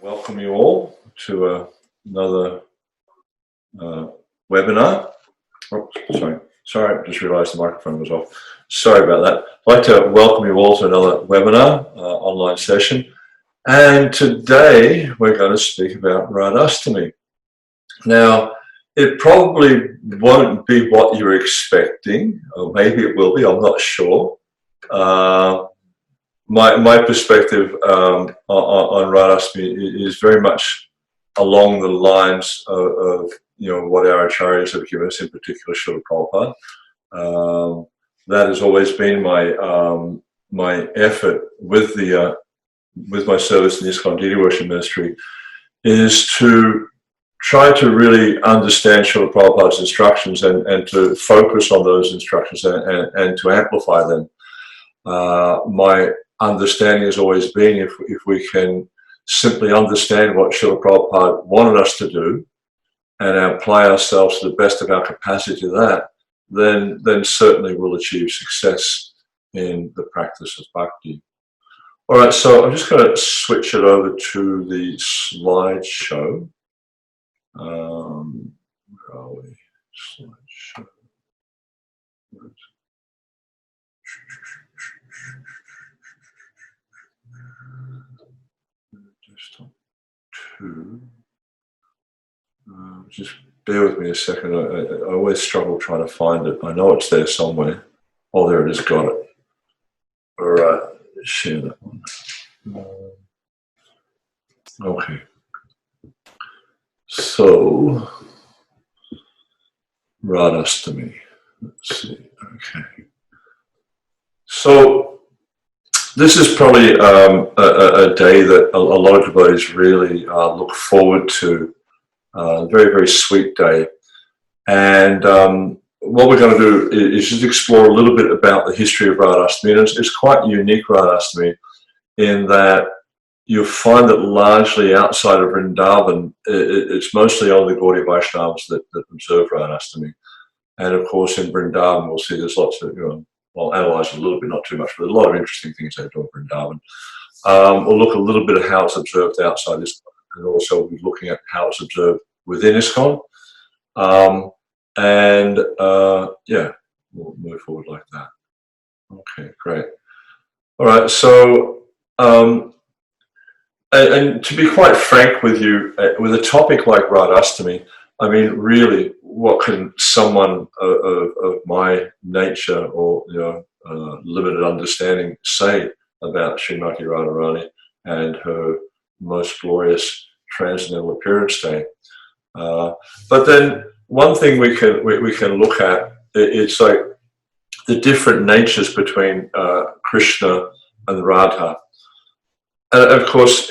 Welcome you all to another webinar. Oh, sorry, I just realised the microphone was off. Sorry about that. I'd like to welcome you all to another webinar, online session. And today we're going to speak about Radhastami. Now, it probably won't be what you're expecting, or maybe it will be, I'm not sure. My perspective on Radhastami is very much along the lines of what our acharyas have given us, in particular Srila Prabhupada. That has always been my effort with my service in the ISKCON Deity Worship Ministry, is to try to really understand Srila Prabhupada's instructions and to focus on those instructions and to amplify them. My understanding has always been if we can simply understand what Srila Prabhupada wanted us to do and apply ourselves to the best of our capacity to that, then certainly we'll achieve success in the practice of bhakti. All right, so I'm just going to switch it over to the slideshow. Where are we? Slideshow. Desktop 2. Just bear with me a second. I always struggle trying to find it. I know it's there somewhere. Oh, there it is. Got it. All right. Share that one. Okay. So, Radhastami. Let's see. Okay. So, this is probably a day that a lot of devotees really look forward to. Very, very sweet day. And what we're going to do is just explore a little bit about the history of Radhastami. And it's quite unique, Radhastami, in that you'll find that largely outside of Vrindavan, it's mostly only the Gaudiya Vaishnavas that observe Radhastami. And of course, in Vrindavan, we'll see there's lots of, I'll analyse it a little bit, not too much, but there's a lot of interesting things they do in Vrindavan. We'll look a little bit at how it's observed outside ISKCON, and also we'll be looking at how it's observed within ISKCON. Yeah, we'll move forward like that. Okay, great. All right, so, and to be quite frank with you, with a topic like Radhastami, I mean, really, what can someone of my nature or limited understanding say about Srimati Radharani and her most glorious transcendental appearance day? But then one thing we can look at, it's like the different natures between Krishna and Radha. And of course,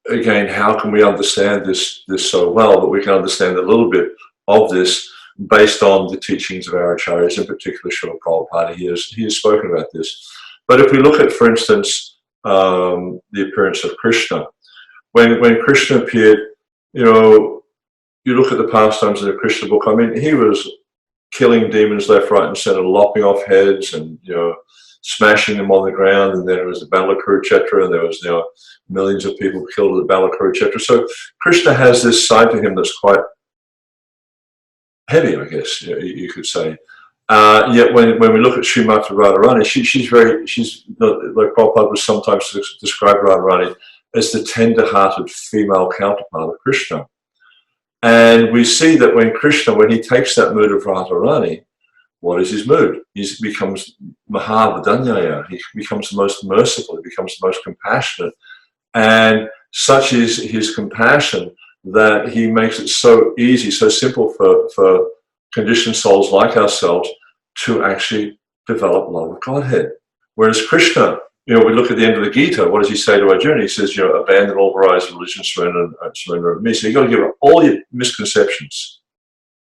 again, how can we understand this so well? But we can understand a little bit of this based on the teachings of our acharyas, in particular Srila Prabhupada. He has spoken about this. But if we look at, for instance, the appearance of Krishna, when Krishna appeared, you look at the pastimes in the Krishna book. I mean, he was killing demons left, right, and center, lopping off heads, and smashing them on the ground. And then there was the Battle of Kurukshetra, and there was millions of people killed at the Battle of Kurukshetra. So Krishna has this side to him that's quite heavy, I guess you could say. Yet when we look at Srimati Radharani, she's like Prabhupada would sometimes describe Radharani as the tender-hearted female counterpart of Krishna. And we see that when he takes that mood of Radharani, what is his mood? He becomes Mahavadanyaya. He becomes the most merciful. He becomes the most compassionate. And such is his compassion that he makes it so easy, so simple for conditioned souls like ourselves to actually develop love of Godhead. Whereas Krishna, we look at the end of the Gita, what does he say to Arjuna? He says, abandon all varieties of religion, surrender to me. So you've got to give up all your misconceptions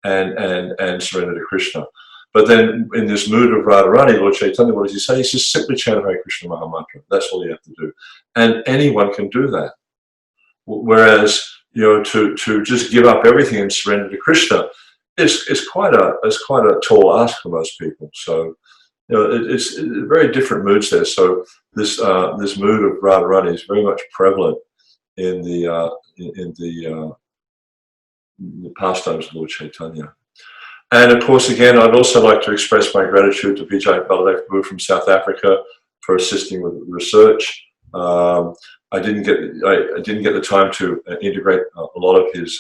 and surrender to Krishna. But then in this mood of Radharani, Lord Chaitanya, what does he say? He says, simply chant Hare Krishna Mahamantra. That's all you have to do. And anyone can do that. Whereas, to just give up everything and surrender to Krishna is quite a tall ask for most people. So, it's very different moods there. So this mood of Radharani is very much prevalent in the pastimes of Lord Chaitanya. And of course, again, I'd also like to express my gratitude to Vijay Baladev Prabhu from South Africa for assisting with research. I didn't get the time to integrate a lot of his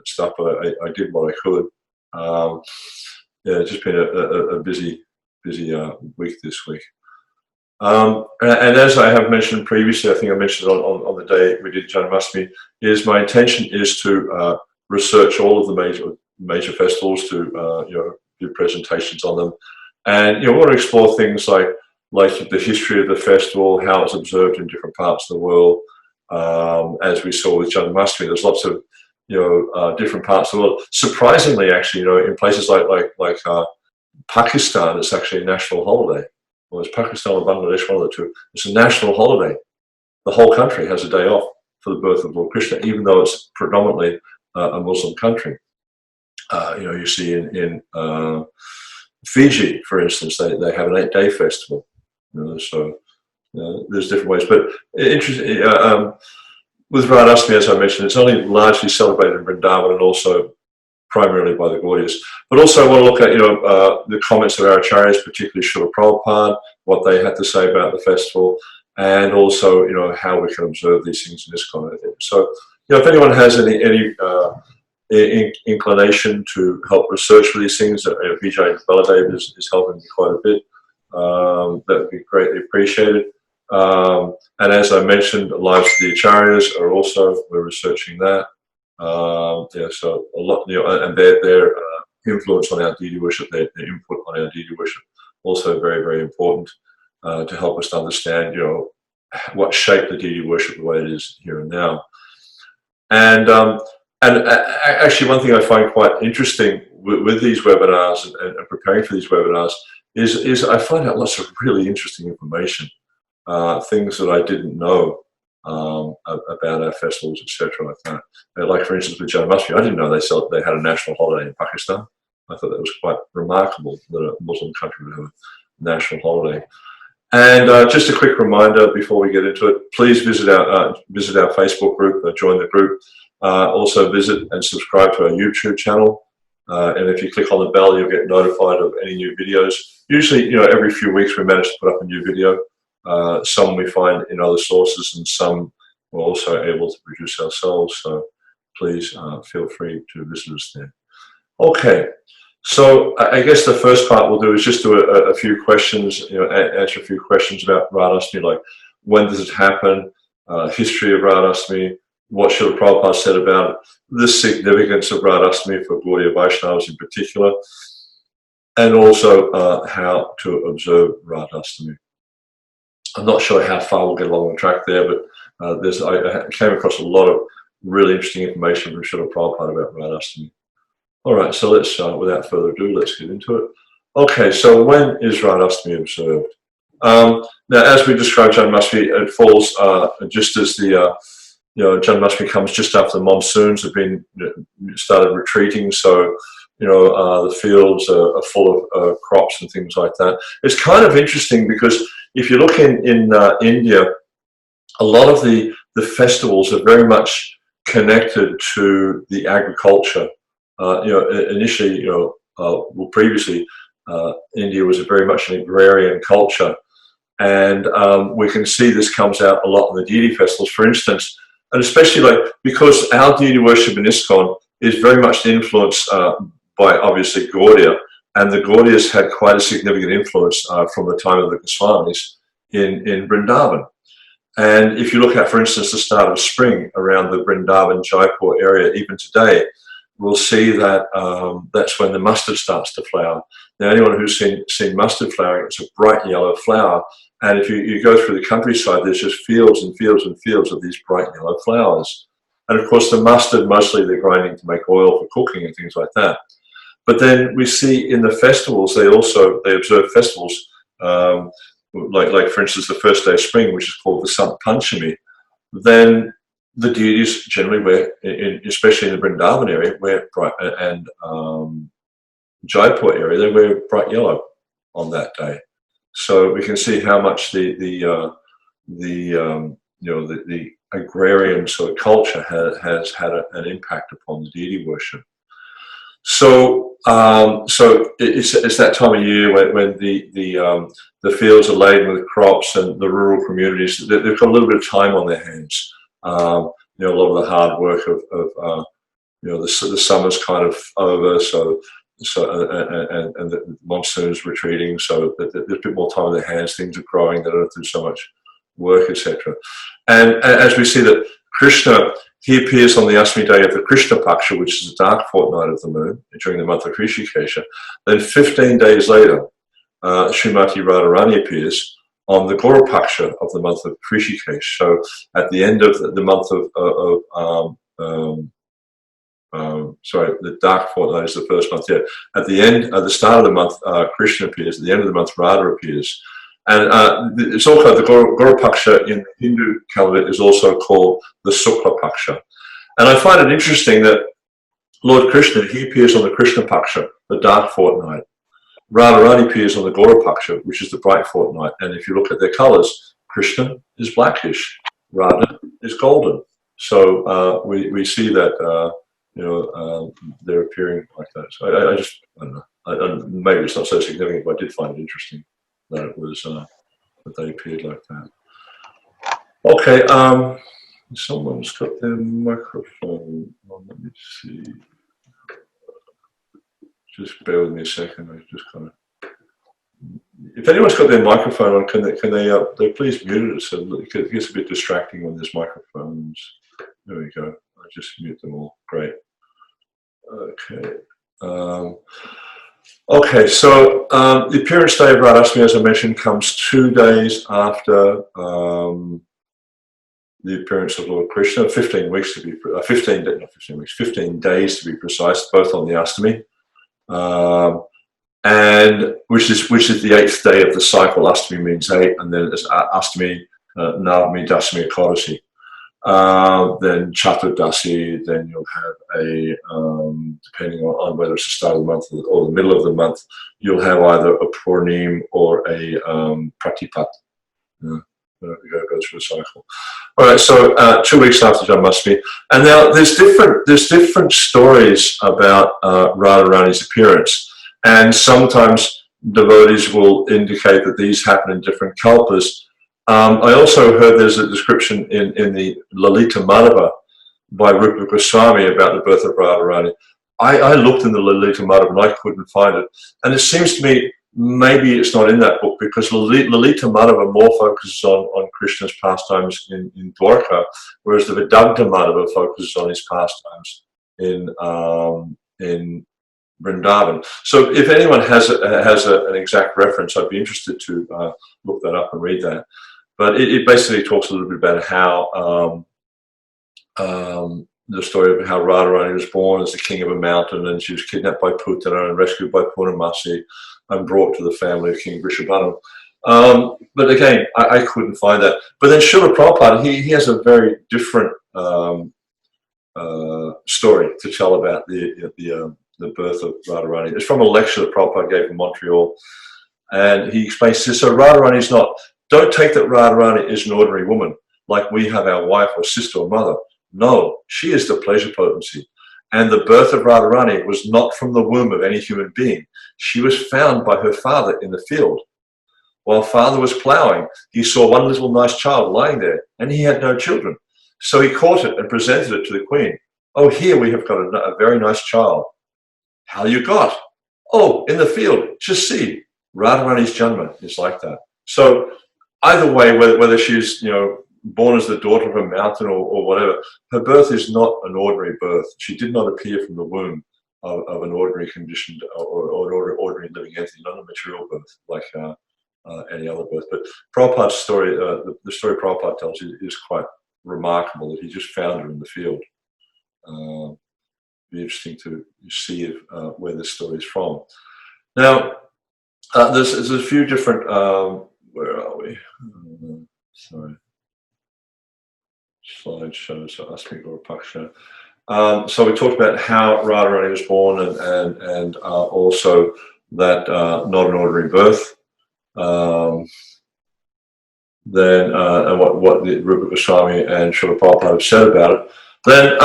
stuff, but I did what I could. Yeah, it's just been a busy week this week. And as I have mentioned previously, I think I mentioned on the day we did Janmashtami, is my intention is to research all of the major festivals, to do presentations on them, and want to explore things like the history of the festival, how it's observed in different parts of the world. As we saw with Janmashtami, there's lots of different parts of the world. Surprisingly, actually, in places like Pakistan, it's actually a national holiday. Well, it's Pakistan or Bangladesh, one of the two. It's a national holiday. The whole country has a day off for the birth of Lord Krishna, even though it's predominantly a Muslim country. You see in Fiji, for instance, they have an 8-day festival. So there's different ways. But interesting, with Radhastami, as I mentioned, it's only largely celebrated in Vrindavan and also primarily by the Gaudiyas. But also I want to look at the comments of our acharyas, particularly Srila Prabhupada, what they had to say about the festival, and also how we can observe these things in ISKCON. So if anyone has any inclination to help research for these things, Vijay Baladev is helping me quite a bit. That would be greatly appreciated. And as I mentioned, lives of the acharyas are also, we're researching that. So a lot, and their influence on our deity worship, their input on our deity worship, also very, very important to help us to understand, what shaped the deity worship the way it is here and now. And actually, one thing I find quite interesting with these webinars and preparing for these webinars is I find out lots of really interesting information, things that I didn't know. About our festivals, etc. like that. Like for instance with Janmashtami, I didn't know they had a national holiday in Pakistan. I thought that was quite remarkable that a Muslim country would have a national holiday. And just a quick reminder before we get into it, please visit our Facebook group, join the group. Also visit and subscribe to our YouTube channel. And if you click on the bell, you'll get notified of any new videos. Usually, every few weeks we manage to put up a new video. Some we find in other sources, and some we're also able to produce ourselves. So please feel free to visit us there. Okay, so I guess the first part we'll do is just do a few questions, answer a few questions about Radhastami, like when does it happen, history of Radhastami, what Srila Prabhupada said about it, the significance of Radhastami for Gaudiya Vaishnavas in particular, and also how to observe Radhastami. I'm not sure how far we'll get along the track there, but I came across a lot of really interesting information from Srila Prabhupada about Radhastami. All right, so let's, without further ado, let's get into it. Okay, so when is Radhastami observed? Now, as we described Janmashtami, it falls just as the Janmashtami comes just after the monsoons have been started retreating. So the fields are full of crops and things like that. It's kind of interesting because if you look in India, a lot of the festivals are very much connected to the agriculture. Initially, previously, India was very much an agrarian culture, and we can see this comes out a lot in the deity festivals, for instance, and especially because our deity worship in ISKCON is very much influenced by obviously Gaudiya. And the Gaudiyas had quite a significant influence from the time of the Goswamis in Vrindavan. And if you look at, for instance, the start of spring around the Vrindavan, Jaipur area, even today, we'll see that that's when the mustard starts to flower. Now, anyone who's seen mustard flowering, it's a bright yellow flower. And if you go through the countryside, there's just fields and fields and fields of these bright yellow flowers. And of course, the mustard, mostly they're grinding to make oil for cooking and things like that. But then we see in the festivals, they observe festivals, like for instance, the first day of spring, which is called the Sant Panchami. Then the deities generally wear, especially in the Vrindavan area, wear bright, and Jaipur area, they wear bright yellow on that day. So we can see how much the agrarian sort of culture has had an impact upon the deity worship. So, it's that time of year when the fields are laden with crops, and the rural communities, they've got a little bit of time on their hands. A lot of the hard work of the summer's kind of over, so and the monsoon's retreating, so there's a bit more time on their hands. Things are growing; they don't have to do so much work, etc. And as we see that Krishna, he appears on the Astami day of the Krishna Paksha, which is the dark fortnight of the moon, during the month of Hrishikesha. Then 15 days later, Srimati Radharani appears on the Gora Paksha of the month of Hrishikesh. So at the end of the month the dark fortnight is the first month. Yeah, at the start of the month, Krishna appears. At the end of the month, Radha appears. And it's all called the Gora Paksha in the Hindu calendar is also called the Sukla Paksha. And I find it interesting that Lord Krishna, he appears on the Krishna Paksha, the dark fortnight. Radharani appears on the Gora Paksha, which is the bright fortnight. And if you look at their colors, Krishna is blackish, Radha is golden. So we see that they're appearing like that. So I don't know. Maybe it's not so significant, but I did find it interesting that it was that they appeared like that. Okay, someone's got their microphone on. Let me see. Just bear with me a second. I just kind of. If anyone's got their microphone on, can they please mute it? So it gets a bit distracting when there's microphones. There we go. I just mute them all. Great. Okay. Okay, so the appearance day of Radhastami, as I mentioned, comes 2 days after the appearance of Lord Krishna. 15 weeks to be 15 days to be precise, both on the Astami, and which is the 8th day of the cycle. Astami means 8, and then it's Astami, Navami, Dasami, Ekodasi. Then Chaturdasi, then you'll have a, depending on whether it's the start of the month or the middle of the month, you'll have either a Purnim or a Pratipat. Go through the cycle. All right, so 2 weeks after Janmashtami. And now there's different stories about Radharani's appearance. And sometimes devotees will indicate that these happen in different kalpas. I also heard there's a description in the Lalita Madhava by Rupa Goswami about the birth of Radharani. I looked in the Lalita Madhava and I couldn't find it. And it seems to me maybe it's not in that book, because Lalita Madhava more focuses on Krishna's pastimes in Dwarka, whereas the Vidagdha Madhava focuses on his pastimes in Vrindavan. So if anyone has an exact reference, I'd be interested to look that up and read that. But it basically talks a little bit about how the story of how Radharani was born as the king of a mountain, and she was kidnapped by Putana and rescued by Purnamasi and brought to the family of King Vrishabhanu. But again, I couldn't find that. But then Srila Prabhupada, he has a very different story to tell about the birth of Radharani. It's from a lecture that Prabhupada gave in Montreal, and he explains this. So Radharani is not. Don't take that Radharani is an ordinary woman, like we have our wife or sister or mother. No, she is the pleasure potency. And the birth of Radharani was not from the womb of any human being. She was found by her father in the field. While father was ploughing, he saw one little nice child lying there, and he had no children. So he caught it and presented it to the queen. Oh, here we have got a very nice child. How you got? Oh, in the field. Just see, Radharani's Janma is like that. So either way, whether she's born as the daughter of a mountain or whatever, her birth is not an ordinary birth. She did not appear from the womb of an ordinary conditioned or ordinary living entity, not a material birth like any other birth. But Prabhupada's story, the story Prabhupada tells you, is quite remarkable, that he just found her in the field. Be interesting to see where this story is from. Now, there's a few different. Where are we? Sorry. Slideshow. So Astami Gora Paksha. So we talked about how Radharani was born, and also that not an ordinary birth. and what the Rupa Goswami and Srila Prabhupada have said about it, then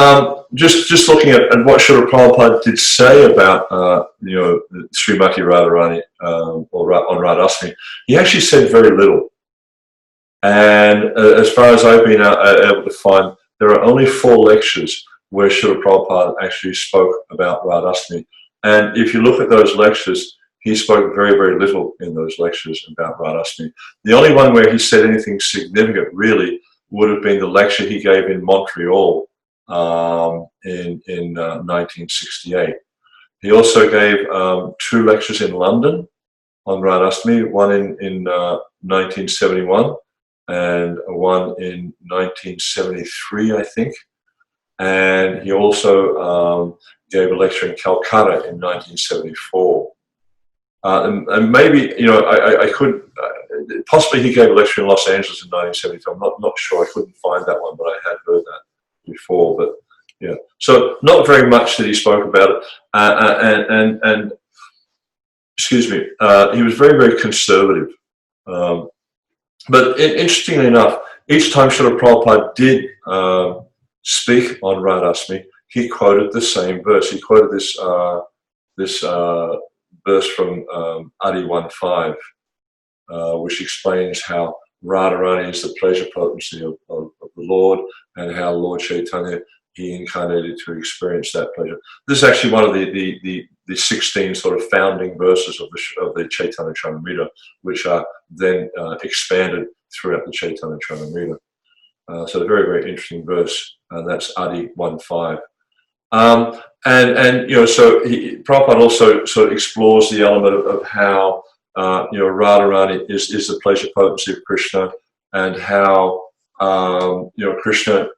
just looking at what Srila Prabhupada did say about Srimati Radharani or on Radhastami, he actually said very little. And as far as I've been able to find, there are only 4 lectures where Srila Prabhupada actually spoke about Radhastami. And if you look at those lectures, he spoke very, very little in those lectures about Radhastami. The only one where he said anything significant really would have been the lecture he gave in Montreal in 1968. He also gave 2 lectures in London on Radhastami, one in 1971 and one in 1973, I think. And he also gave a lecture in Calcutta in 1974. And maybe, I could, possibly he gave a lecture in Los Angeles in 1972. I'm not sure. I couldn't find that one, but I had heard that before. But yeah, so not very much that he spoke about it. And excuse me, he was very, very conservative. But interestingly enough, each time Srila Prabhupada did speak on Radhastami, he quoted the same verse. He quoted this verse from Adi 1.5, which explains how Radharani is the pleasure potency of the Lord, and how Lord Chaitanya, he incarnated to experience that pleasure. This is actually one of the 16 sort of founding verses of the Chaitanya Charitamrita, which are then expanded throughout the Chaitanya Charitamrita. So a very, very interesting verse, and that's Adi 1.5. So Prabhupada also sort of explores the element of how Radharani is the pleasure potency of Krishna, and how Krishna,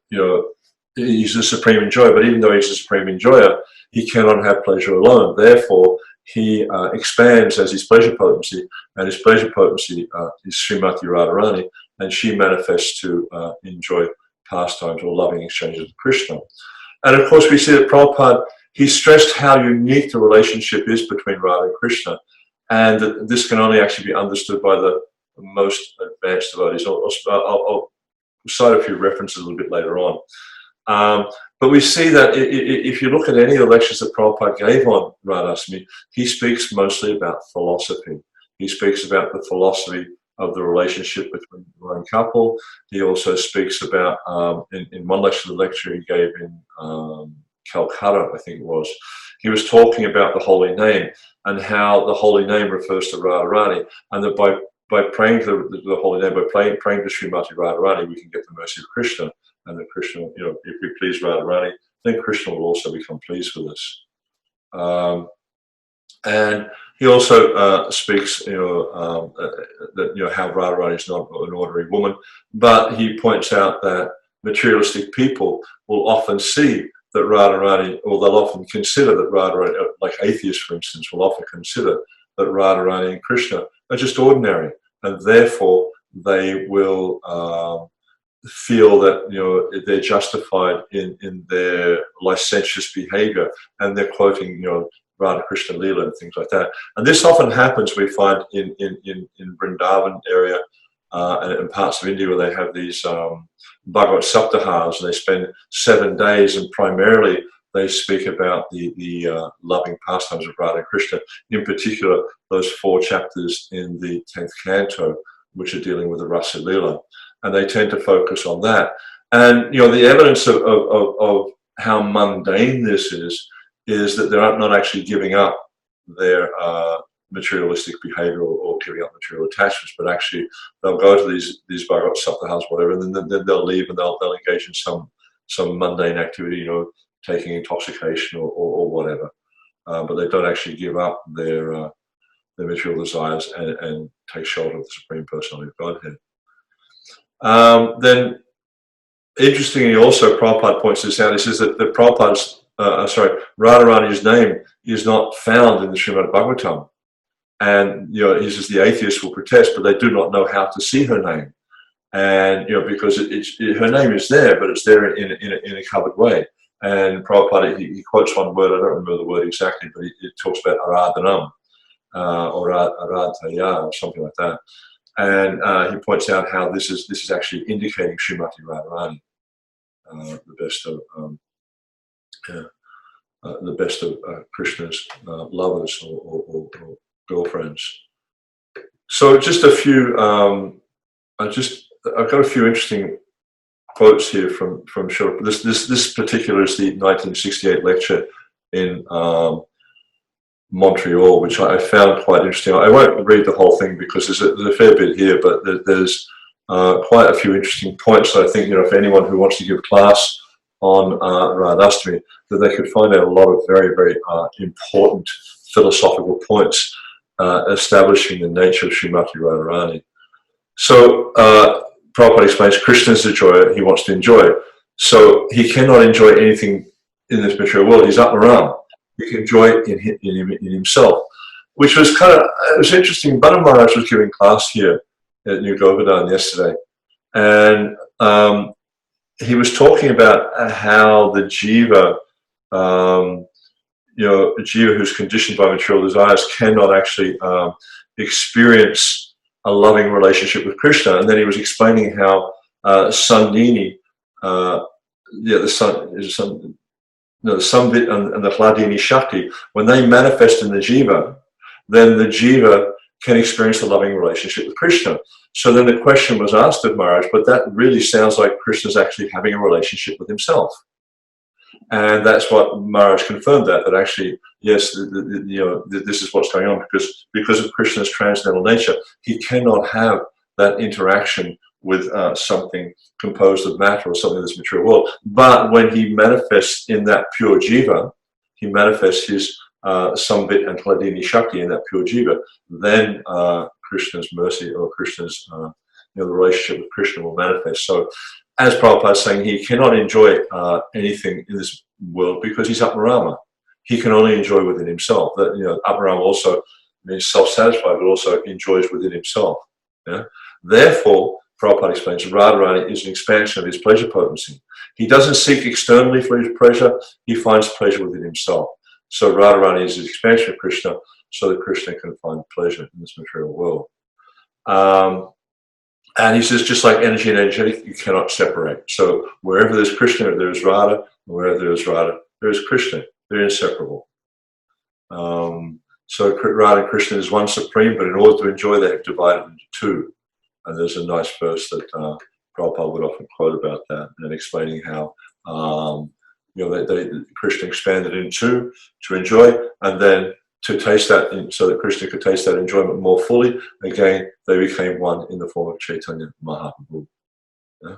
he's the supreme enjoyer, but even though he's the supreme enjoyer, he cannot have pleasure alone. Therefore, he expands as his pleasure potency, and his pleasure potency is Srimati Radharani, and she manifests to enjoy pastimes or loving exchanges with Krishna. And of course, we see that Prabhupada, he stressed how unique the relationship is between Radha and Krishna, and that this can only actually be understood by the most advanced devotees. I'll cite a few references a little bit later on. But we see that if you look at any of the lectures that Prabhupada gave on Radhastami, he speaks mostly about philosophy. He speaks about the philosophy of the relationship between the divine couple. He also speaks about, in one lecture he gave in Calcutta, I think it was, he was talking about the holy name and how the holy name refers to Radharani, and that by praying to the holy name, by praying to Srimati Radharani, we can get the mercy of Krishna, and that Krishna, if we please Radharani, then Krishna will also become pleased with us. And he also speaks, that how Radharani is not an ordinary woman, but he points out that materialistic people will often see that Radharani, or they'll often consider that Radharani, like atheists, for instance, will often consider that Radharani and Krishna are just ordinary, and therefore they will feel that they're justified in their licentious behavior, and they're quoting Radha Krishna Leela and things like that. And this often happens, we find, in Vrindavan area and in parts of India, where they have these Bhagavad Saptahas, and they spend 7 days, and primarily they speak about the loving pastimes of Radha and Krishna, in particular those 4 chapters in the 10th canto, which are dealing with the Rasa Leela. And they tend to focus on that. And the evidence of how mundane this is that they're not actually giving up their materialistic behavior or giving up material attachments, but actually they'll go to these Bhagavad Saptahas, whatever, and then they'll leave, and they'll engage in some mundane activity, taking intoxication or whatever. But they don't actually give up their material desires and take shelter of the Supreme Personality of Godhead. Then, interestingly, also Prabhupada points this out. He says that Prabhupada's Radharani's name is not found in the Srimad Bhagavatam, and he says the atheists will protest, but they do not know how to see her name, and because her name is there, but it's there in a covered way. And Prabhupada, he quotes one word, I don't remember the word exactly, but it talks about aradhanam or aradhaya or something like that. And he points out how this is actually indicating Srimati Radharani, the best of Krishna's lovers or girlfriends. So just a few. I've got a few interesting quotes here from Srila. This particular is the 1968 lecture in Montreal, which I found quite interesting. I won't read the whole thing because there's a fair bit here, but there's quite a few interesting points that I think, if anyone who wants to give class on Radhastami, that they could find out a lot of very, very important philosophical points establishing the nature of Srimati Radharani. So Prabhupada explains Krishna is the joy he wants to enjoy. So he cannot enjoy anything in this material world. He's Atmaram. He can enjoy it in himself, which was it was interesting. Banu Maharaj was giving class here at New Govardhan yesterday, and he was talking about how the jiva, a jiva who's conditioned by material desires, cannot actually experience a loving relationship with Krishna. And then he was explaining how Sandini, the Samvit and the Hladini Shakti, when they manifest in the jiva, then the jiva can experience a loving relationship with Krishna. So then the question was asked of Maharaj, but that really sounds like Krishna's actually having a relationship with himself. And that's what Maharaj confirmed, that actually, yes, this is what's going on, because of Krishna's transcendental nature, he cannot have that interaction with something composed of matter or something in this material world. But when he manifests in that pure jiva, he manifests his Samvit and Hladini Shakti in that pure jiva, then Krishna's mercy or Krishna's, the relationship with Krishna will manifest. So, as Prabhupada is saying, he cannot enjoy anything in this world because he's Atmarama. He can only enjoy within himself. That Atmarama also means self-satisfied, but also enjoys within himself. Yeah? Therefore, Prabhupada explains, Radharani is an expansion of his pleasure potency. He doesn't seek externally for his pleasure; he finds pleasure within himself. So Radharani is an expansion of Krishna, so that Krishna can find pleasure in this material world. And he says, just like energy and energetic, you cannot separate. So wherever there's Krishna, there is Radha. And wherever there is Radha, there is Krishna. They're inseparable. So Radha and Krishna is one supreme, but in order to enjoy, they have divided into two. And there's a nice verse that Prabhupada would often quote about that, and explaining how Krishna expanded in two to enjoy, and then to taste that, so that Krishna could taste that enjoyment more fully. Again, they became one in the form of Chaitanya Mahaprabhu. Yeah?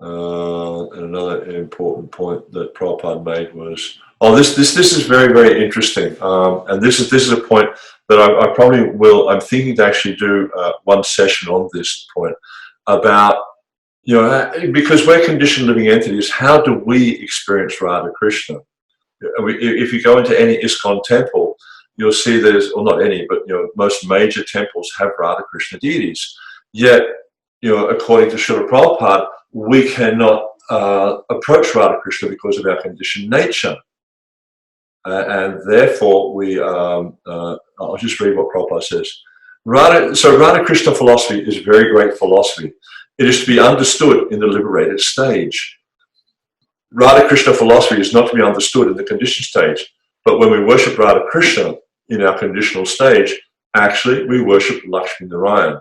And another important point that Prabhupada made was, this is very, very interesting, and this is a point that I probably will. I'm thinking to actually do one session on this point about, because we're conditioned living entities. How do we experience Radha Krishna? If you go into any ISKCON temple, you'll see not any, but most major temples have Radha Krishna deities. Yet, according to Srila Prabhupada, we cannot approach Radha Krishna because of our conditioned nature. And therefore, I'll just read what Prabhupada says. Radha Krishna philosophy is very great philosophy. It is to be understood in the liberated stage. Radha Krishna philosophy is not to be understood in the conditioned stage, but when we worship Radha Krishna in our conditional stage, actually we worship Lakshmi Narayan.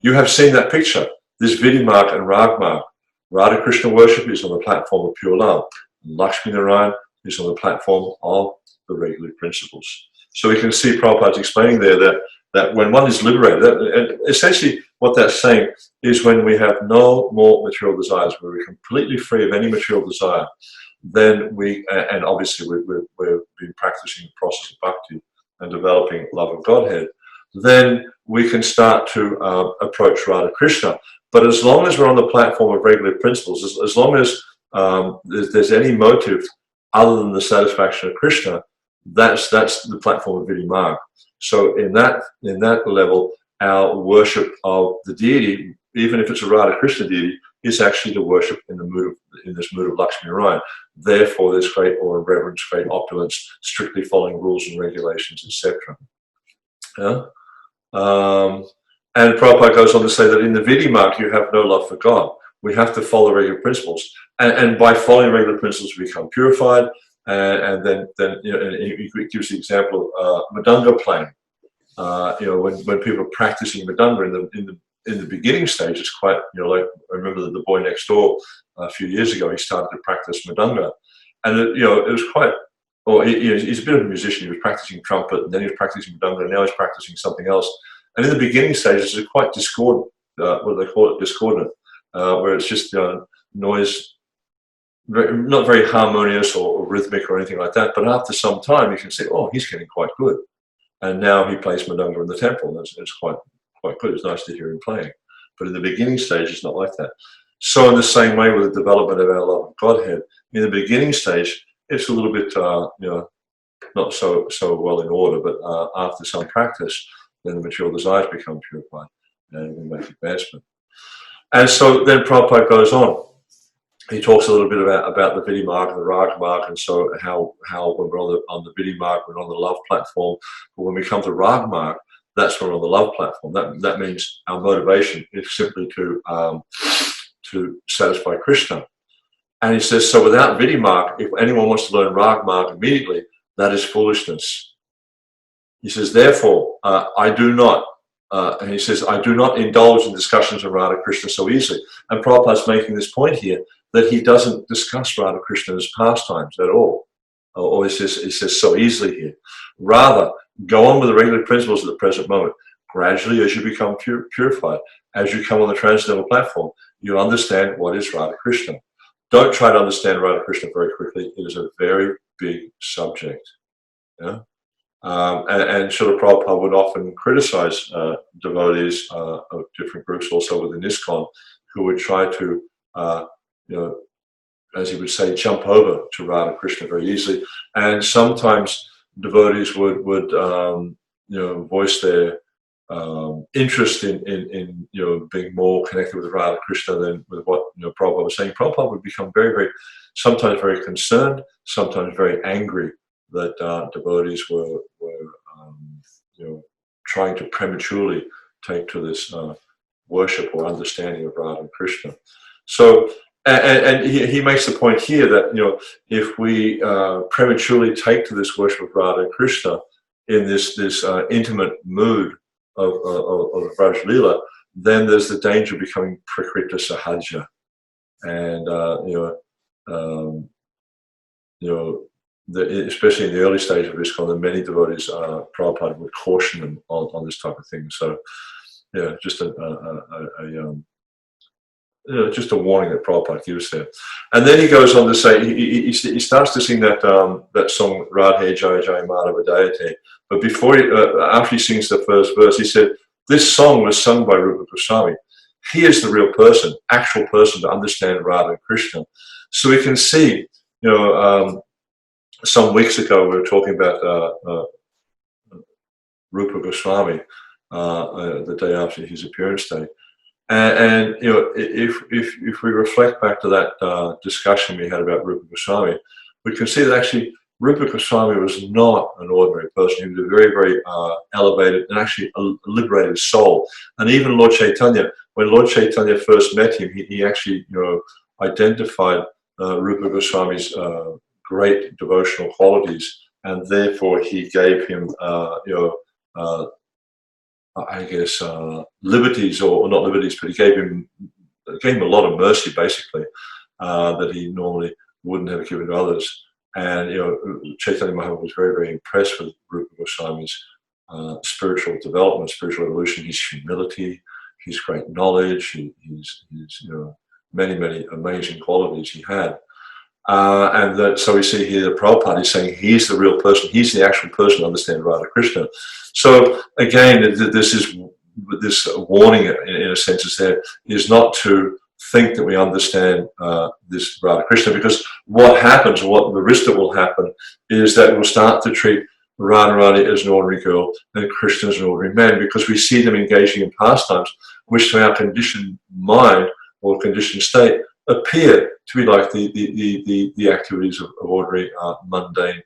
You have seen that picture. There's Vidhi Marg and Rag Marg. Radha Krishna worship is on the platform of pure love. Lakshmi Narayan is on the platform of the regular principles. So we can see Prabhupada's explaining there that when one is liberated, and essentially what that's saying is when we have no more material desires, where we're completely free of any material desire, then and obviously we've been practicing the process of bhakti and developing love of Godhead, then we can start to approach Radha Krishna. But as long as we're on the platform of regular principles, as long as there's any motive other than the satisfaction of Krishna, that's the platform of Vidhi Marg. So in that level, our worship of the deity, even if it's a Radha Krishna deity, is actually the worship in this mood of Lakshmi Narayan. Therefore, there's great awe and reverence, great opulence, strictly following rules and regulations, etc. Yeah? And Prabhupada goes on to say that in the Vidi mark, you have no love for God. We have to follow regular principles. And by following regular principles, we become purified. And then and he gives the example of Madanga playing. When people are practicing Madanga in the beginning stage, it's quite, like I remember the boy next door a few years ago, he started to practice Madanga. And, it was quite, he's a bit of a musician. He was practicing trumpet, and then he was practicing Madanga, and now he's practicing something else. And in the beginning stages, it's quite discordant, what they call it, discordant, where it's just noise, not very harmonious or rhythmic or anything like that. But after some time, you can see, oh, he's getting quite good. And now he plays Madanga in the temple. It's quite good. It's nice to hear him playing. But in the beginning stage, it's not like that. So in the same way with the development of our love of Godhead, in the beginning stage, it's a little bit, not so well in order. But after some practice, then the material desires become purified and we make advancement. And so then Prabhupada goes on. He talks a little bit about the Vidi mark and the Rag mark, and so how when we're on the Vidi mark, we're on the love platform. But when we come to Rag mark, that's when we're on the love platform. That means our motivation is simply to satisfy Krishna. And he says, so without Vidi mark, if anyone wants to learn Rag mark immediately, that is foolishness. He says, therefore, I do not indulge in discussions of Radha Krishna so easily. And Prabhupada's making this point here that he doesn't discuss Radha Krishna's pastimes at all. Or he says so easily here. Rather, go on with the regular principles at the present moment. Gradually, as you become purified, as you come on the transcendental platform, you understand what is Radha Krishna. Don't try to understand Radha Krishna very quickly. It is a very big subject. Yeah? And Srila Prabhupada would often criticize devotees of different groups, also within ISKCON, who would try to, as he would say, jump over to Radha Krishna very easily. And sometimes devotees would voice their interest in being more connected with Radha Krishna than with what Prabhupada was saying. Prabhupada would become sometimes very concerned, sometimes very angry that devotees were trying to prematurely take to this worship or understanding of Radha and Krishna. So, and he makes the point here that if we prematurely take to this worship of Radha and Krishna in this intimate mood of Raj Leela, then there's the danger of becoming prakrita sahaja, and especially in the early stage of ISKCON, the many devotees, Prabhupada would caution them on this type of thing. So, just just a warning that Prabhupada gives there. And then he goes on to say, he starts to sing that song, Radhe Jaya Jaya Madhava Deity. But after he sings the first verse, he said, this song was sung by Rupa Goswami. He is the real person, actual person to understand Radha and Krishna. So we can see, some weeks ago we were talking about Rupa Goswami, the day after his appearance day. And if we reflect back to that discussion we had about Rupa Goswami, we can see that actually Rupa Goswami was not an ordinary person. He was a very, very elevated and actually a liberated soul. And even Lord Chaitanya, when Lord Chaitanya first met him, he actually identified Rupa Goswami's great devotional qualities, and therefore he gave him liberties, or not liberties, but he gave him a lot of mercy, basically, that he normally wouldn't have given to others. And Chaitanya Mahaprabhu was very, very impressed with Rupa Goswami's spiritual development, spiritual evolution, his humility, his great knowledge, his many, many amazing qualities he had. So we see here that Prabhupada is saying he's the real person, he's the actual person to understand Radha Krishna. So again, this warning, in a sense, is not to think that we understand this Radha Krishna, because what happens, what the risk that will happen, is that we'll start to treat Radharani as an ordinary girl and Krishna as an ordinary man, because we see them engaging in pastimes which to our conditioned mind or conditioned state appear to be like the activities of ordinary mundane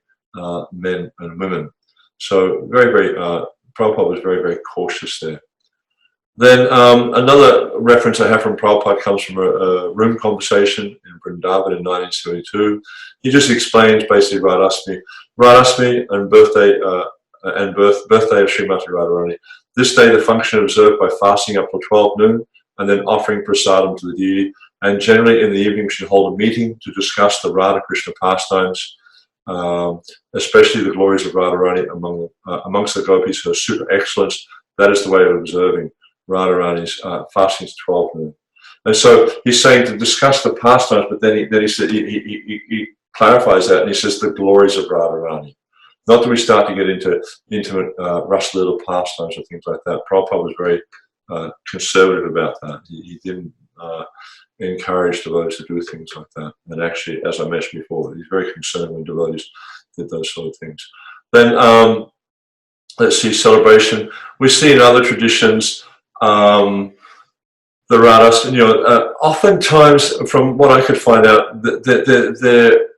men and women. So very, very, Prabhupada was very, very cautious there. Then another reference I have from Prabhupada comes from a room conversation in Vrindavan in 1972. He just explains basically Radhastami and birthday birthday of Srimati Radharani. This day the function observed by fasting up till 12 noon and then offering prasadam to the deity. And generally in the evening we should hold a meeting to discuss the Radha Krishna pastimes, especially the glories of Radharani amongst the gopis who are super excellence. That is the way of observing Radharani's fasting to 12 noon. And so he's saying to discuss the pastimes, but then he clarifies that and he says the glories of Radharani. Not that we start to get into intimate rush little pastimes or things like that. Prabhupada was very conservative about that. He didn't encourage devotees to do things like that. And actually, as I mentioned before, he's very concerned when devotees did those sort of things. Then let's see, celebration. We see in other traditions the Radhas, oftentimes from what I could find out, their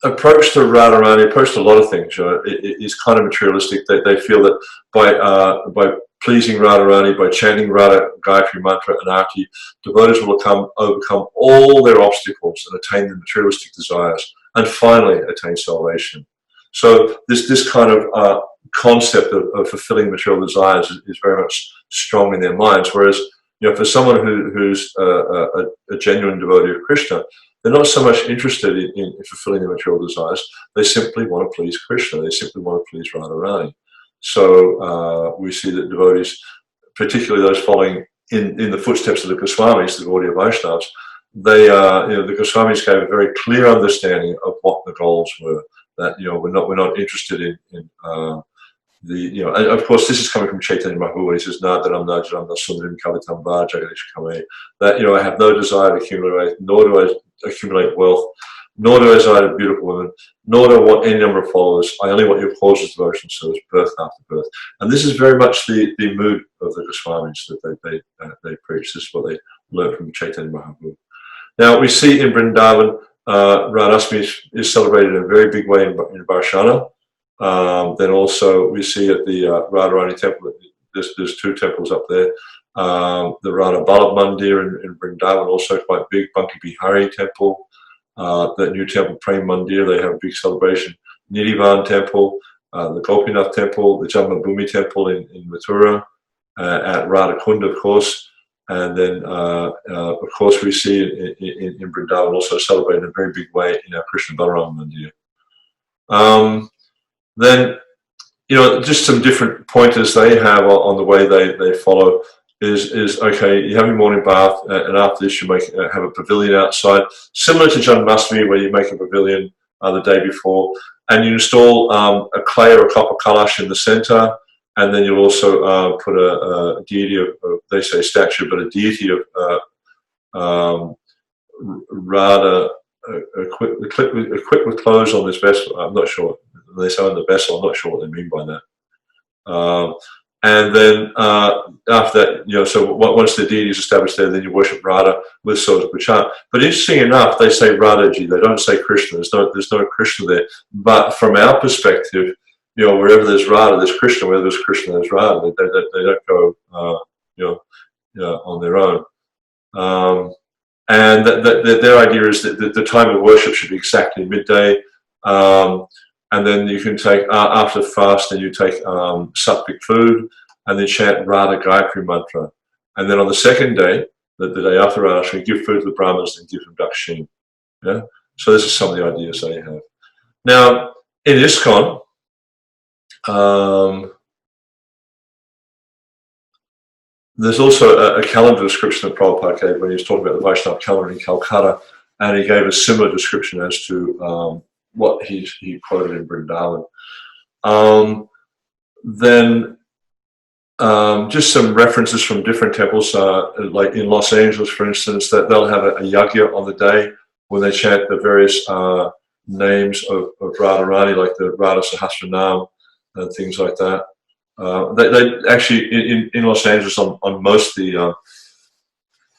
approach to Radharani, approach to a lot of things, is kind of materialistic. They feel that by pleasing Radharani, by chanting Radha Gayatri mantra and Arti, devotees will overcome all their obstacles and attain their materialistic desires, and finally attain salvation. So this kind of concept of fulfilling material desires is very much strong in their minds. Whereas, for someone who's a genuine devotee of Krishna, they're not so much interested in fulfilling their material desires. They simply want to please Krishna. They simply want to please Radharani. So we see that devotees, particularly those following in the footsteps of the Goswamis, the Gaudiya Vaishnavas, the Goswamis gave a very clear understanding of what the goals were. That we're not interested in and of course this is coming from Chaitanya Mahaprabhu. He says, Nadaram Najaram Sundarim Kavitam Va Jagadish Kame. That I have no desire to accumulate, nor do I accumulate wealth, nor do I desire a beautiful woman, nor do I want any number of followers. I only want your causeless devotion, so it's birth after birth. And this is very much the mood of the Goswamis that they preach. This is what they learned from Chaitanya Mahaprabhu. Now we see in Vrindavan, Radhastami is celebrated in a very big way in Varshana. Then also we see at the Radharani temple, there's two temples up there. The Radha Ballabh Mandir in Vrindavan, also quite big. Banki Bihari temple, that new temple Prem Mandir, they have a big celebration. Nidhivan temple, the Gopinath temple, the Janmabhoomi temple in Mathura, at Radha Kund, of course. And then, of course, we see in Vrindavan also celebrated in a very big way in our Krishna Balaram Mandir. Then, just some different pointers they have on the way they follow is okay, you have your morning bath, and after this you have a pavilion outside, similar to Janmashtami, where you make a pavilion the day before, and you install a clay or a copper kalash in the center. And then you'll also put a deity of, they say statue, but a deity of Radha equipped with clothes on this vessel. I'm not sure. They say on the vessel. I'm not sure what they mean by that. And then after that, so once the deity is established there, then you worship Radha with swords of chant. But interesting enough, they say Radhaji. They don't say Krishna. There's no Krishna there. But from our perspective, wherever there's Radha, there's Krishna. Wherever there's Krishna, there's Radha. They don't go, on their own. And their idea is that the time of worship should be exactly midday. And then you can take, after the fast, then you take sattvic food and then chant Radha Gayatri mantra. And then on the second day, the day after Radhastami, give food to the Brahmanas and give them dakshin. Yeah? So this is some of the ideas they have. Now, in ISKCON, there's also a calendar description that Prabhupada gave when he was talking about the Vaishnava calendar in Calcutta, and he gave a similar description as to what he quoted in Vrindavan. Then just some references from different temples, like in Los Angeles, for instance, that they'll have a yagya on the day when they chant the various names of Radharani, like the Radha Sahasranam and things like that. They actually in Los Angeles on most of the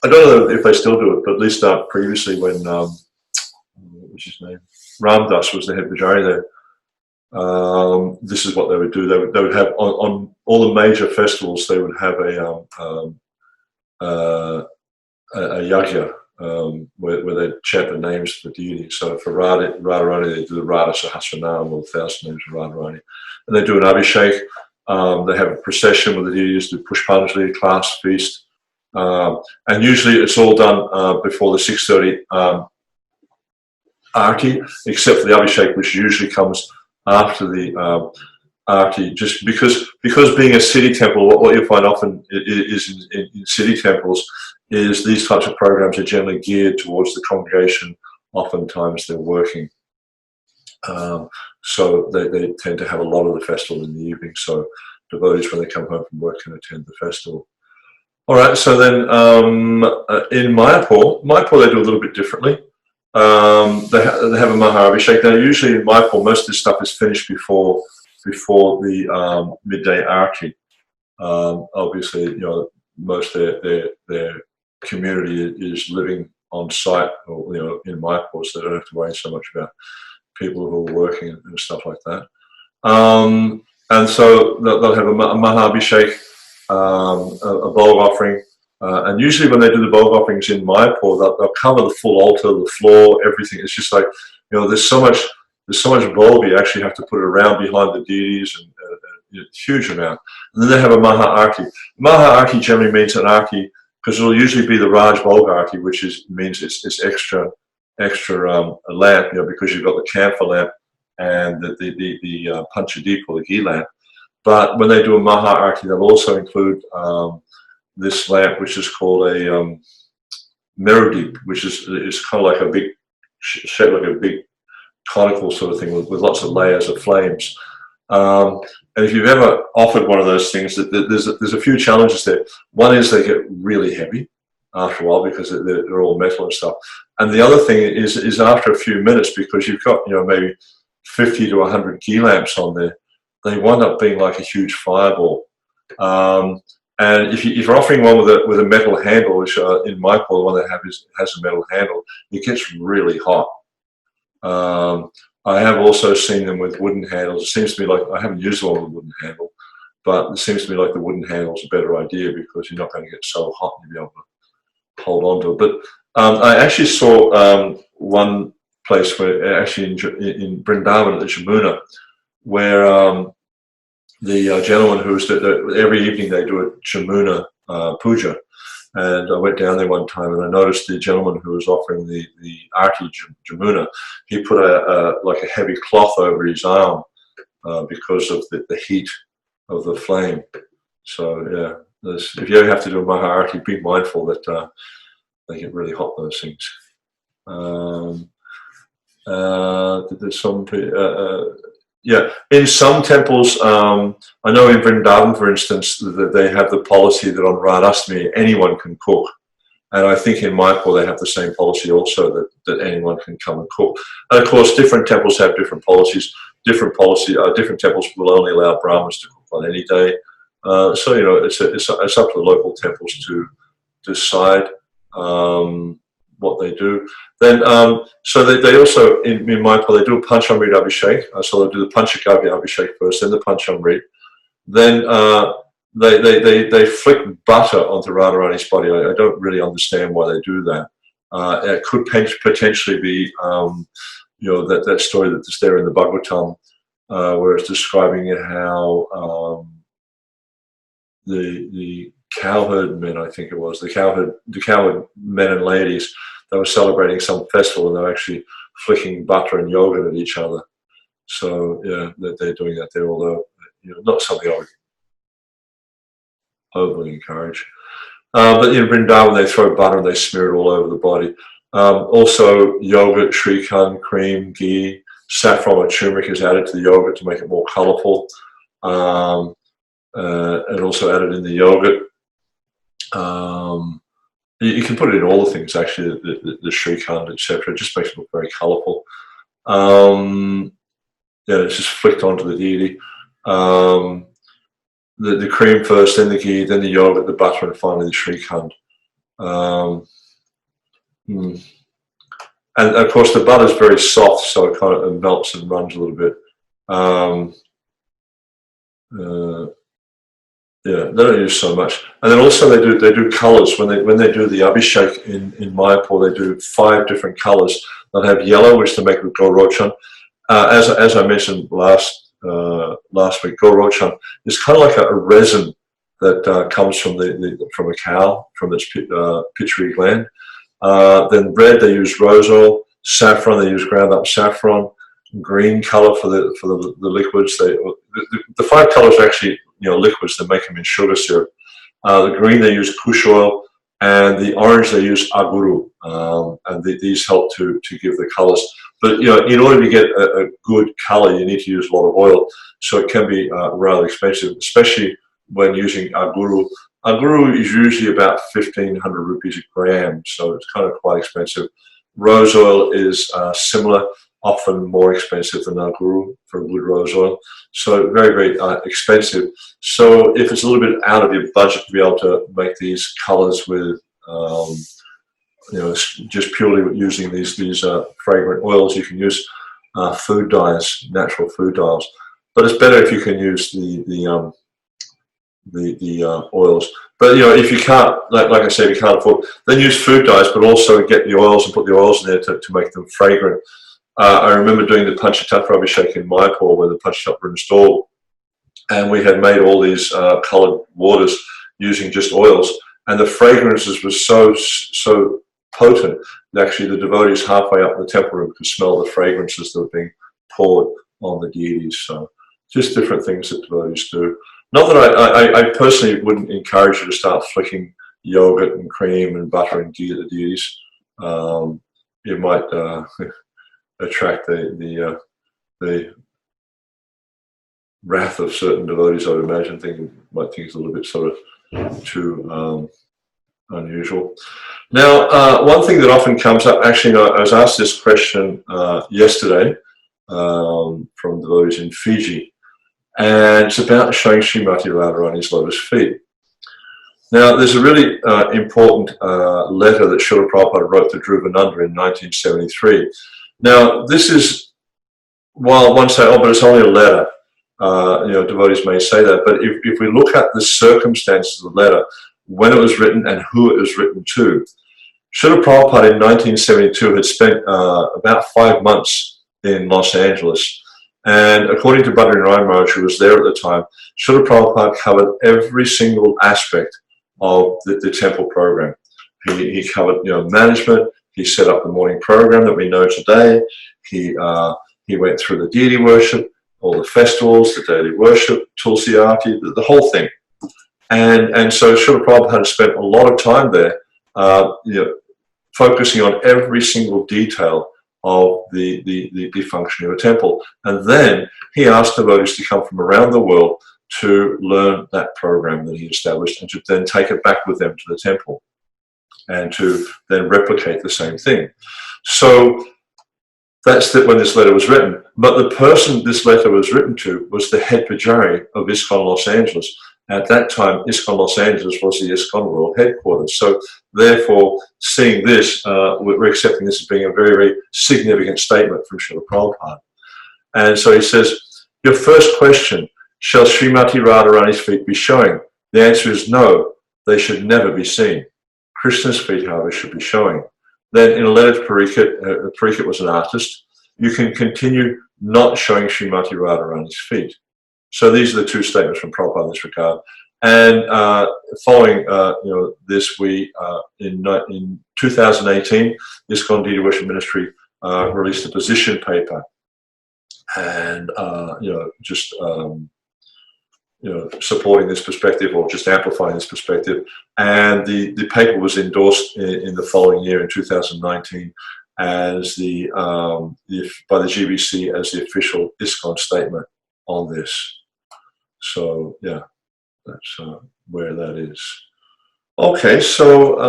I don't know if they still do it, but at least previously when what's his name, Ram Das was the head pujari there, This is what they would do. They would have on all the major festivals. They would have a yagya where they chant the names of the deity. So for Radharani, they do the Radha Sahasranam, or the 1,000 names of Radharani, and they do an abhishek. They have a procession with the deities, do Pushpanjali, class feast, and usually it's all done before the 6:30 arti, except for the abhishek, which usually comes after the arti, just because being a city temple, what you find often is in city temples is these types of programs are generally geared towards the congregation. Oftentimes they're working, so they tend to have a lot of the festival in the evening, so devotees, when they come home from work, can attend the festival. All right, so then in Mayapur they do a little bit differently. They have a Mahabhishek. Now, usually in Mayapur, most of this stuff is finished before the midday arti. Obviously, you know, most of their community is living on site, or, you know, in Mayapur, so they don't have to worry so much about people who are working and stuff like that. And so they'll have a Mahabhishek, a bog offering. And usually when they do the bog offerings in Mayapur, they'll cover the full altar, the floor, everything. It's just like, you know, there's so much bulb you actually have to put around behind the deities, and a huge amount. And then they have a Maha Arti. Maha Arti generally means an Arti, because it'll usually be the Raj Bog Arti, which means it's extra lamp, you know, because you've got the camphor lamp and the Panchadeep, or the ghee lamp. But when they do a Maha Arti, they'll also include this lamp, which is called a Merudeep, which is kind of like a big, shaped like a big conical sort of thing with lots of layers of flames. And if you've ever offered one of those things, there's a few challenges there. One is they get really heavy after a while, because they're all metal and stuff. And the other thing is after a few minutes, because you've got, you know, maybe 50 to 100 ghee lamps on there, they wind up being like a huge fireball. And if you're offering one with a metal handle, which in my Mayapur, the one they have has a metal handle, it gets really hot. I have also seen them with wooden handles. It seems to me like, I haven't used one with a wooden handle, but it seems to me like the wooden handle is a better idea, because you're not going to get so hot and you'll be able to hold on to it. But I actually saw one place where, actually in Vrindavan, at the Jamuna, where the gentleman who was every evening they do a Jamuna puja. And I went down there one time, and I noticed the gentleman who was offering the Arti Jamuna, he put like a heavy cloth over his arm because of the heat of the flame. So yeah, if you ever have to do a Maha Arti, be mindful that they get really hot, those things. There's some yeah, in some temples, I know in Vrindavan, for instance, that they have the policy that on Radhastami anyone can cook. And I think in Mayapur they have the same policy also, that anyone can come and cook. And of course, different temples have different policies. Different temples will only allow Brahmins to cook on any day. So, you know, it's up to the local temples to decide what they do. Then, so they also, in Mayapur, they do a Panchamrit Abhishek. So they'll do the Panchagavya Abhishek first, then the Panchamrit. Then they flick butter onto Radharani's body. I don't really understand why they do that. It could potentially be, you know, that story that's there in the Bhagavatam, where it's describing how the cowherd men, I think it was, the cowherd men and ladies, they were celebrating some festival, and they were actually flicking butter and yogurt at each other. So yeah, they're doing that there, although, you know, not something I would overly encourage. But in Vrindavan, they throw butter and they smear it all over the body. Also, yogurt, shrikand, cream, ghee, saffron or turmeric is added to the yogurt to make it more colourful, and also added in the yogurt. You can put it in all the things, actually, the shrikand, etc. It just makes it look very colourful. Yeah, it's just flicked onto the deity. The cream first, then the ghee, then the yogurt, the butter, and finally the shrikand. And of course, the butter is very soft, so it kind of melts and runs a little bit. Um, yeah, they don't use so much. And then also they do colours when they do the Abhishek in Mayapur. They do 5 different colours. They'll have yellow, which they make with Gorochan. As I mentioned last week, Gorochan is kind of like a resin that comes from from a cow, from its pituitary gland. Then red, they use rose oil. Saffron, they use ground up saffron. Green color for the liquids. The 5 colors are actually liquids. They make them in sugar syrup. The green, they use kush oil, and the orange, they use aguru, and these help to give the colors. But in order to get a good color, you need to use a lot of oil, so it can be rather expensive, especially when using aguru. Aguru is usually about 1,500 rupees a gram, so it's kind of quite expensive. Rose oil is similar, often more expensive than aguru for good rose oil, so very, very expensive. So if it's a little bit out of your budget to be able to make these colors with just purely using these fragrant oils, you can use food dyes, natural food dyes, but it's better if you can use the oils. But if you can't, like I said, if you can't afford, then use food dyes, but also get the oils and put the oils in there to make them fragrant. I remember doing the Panchatattva Abhishek in Mayapur, where the Panchatattva were installed, and we had made all these coloured waters using just oils, and the fragrances were so potent that actually the devotees halfway up the temple room could smell the fragrances that were being poured on the deities. So just different things that devotees do. Not that I personally wouldn't encourage you to start flicking yogurt and cream and butter into the deities. You might attract the wrath of certain devotees, I would imagine. Might think it's a little bit sort of too unusual. Now, one thing that often comes up, actually, I was asked this question yesterday from devotees in Fiji, and it's about showing Srimati Radharani's lotus feet. Now, there's a really important letter that Srila Prabhupada wrote to Dhruvananda in 1973. Now, this is, while one say, oh, but it's only a letter, devotees may say that, but if we look at the circumstances of the letter, when it was written and who it was written to, Srila Prabhupada in 1972 had spent about 5 months in Los Angeles. And according to Bhadri Narayan Maharaj, who was there at the time, Srila Prabhupada covered every single aspect of the temple program. He covered management. He set up the morning program that we know today. He went through the deity worship, all the festivals, the daily worship, Tulsi Aarti, the whole thing. And so Srila Prabhupada had spent a lot of time there, focusing on every single detail of the functioning of a temple. And then he asked devotees to come from around the world to learn that program that he established and to then take it back with them to the temple and to then replicate the same thing. So that's when this letter was written. But the person this letter was written to was the head pujari of ISKCON Los Angeles. At that time, ISKCON Los Angeles was the ISKCON world headquarters. So therefore, seeing this, we're accepting this as being a very, very significant statement from Srila Prabhupada. And so he says, your first question, shall Srimati Radharani's feet be showing? The answer is no, they should never be seen. Krishna's feet, however, should be showing. Then in a letter to Parikshit, Parikshit was an artist, you can continue not showing Srimati Radharani's feet. So these are the 2 statements from Prabhupada in this regard. And following this, we in 2018, ISKCON Deity Worship Ministry released a position paper, and supporting this perspective or just amplifying this perspective. And the paper was endorsed in the following year in 2019 as by the GBC as the official ISKCON statement on this. So yeah, that's where that is. Okay, so